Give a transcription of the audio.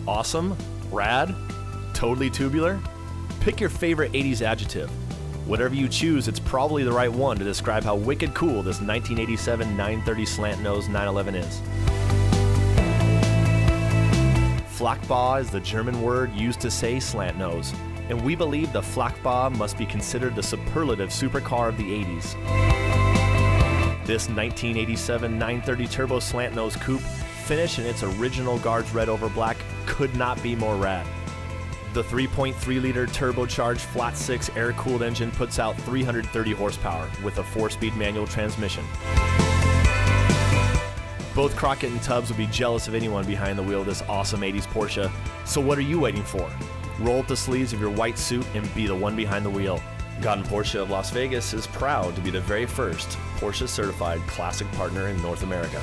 Awesome? Rad? Totally tubular? Pick your favorite 80s adjective. Whatever you choose, it's probably the right one to describe how wicked cool this 1987 930 slant nose 911 is. Flakbau is the German word used to say slant nose, and we believe the Flakbau must be considered the superlative supercar of the 80s. This 1987 930 turbo slant nose coupe, finished in its original Guards red over black, could not be more rad. The 3.3-liter turbocharged flat-six air-cooled engine puts out 330 horsepower with a 4-speed manual transmission. Both Crockett and Tubbs would be jealous of anyone behind the wheel of this awesome 80s Porsche, so what are you waiting for? Roll up the sleeves of your white suit and be the one behind the wheel. Gaudin Porsche of Las Vegas is proud to be the very first Porsche-certified classic partner in North America.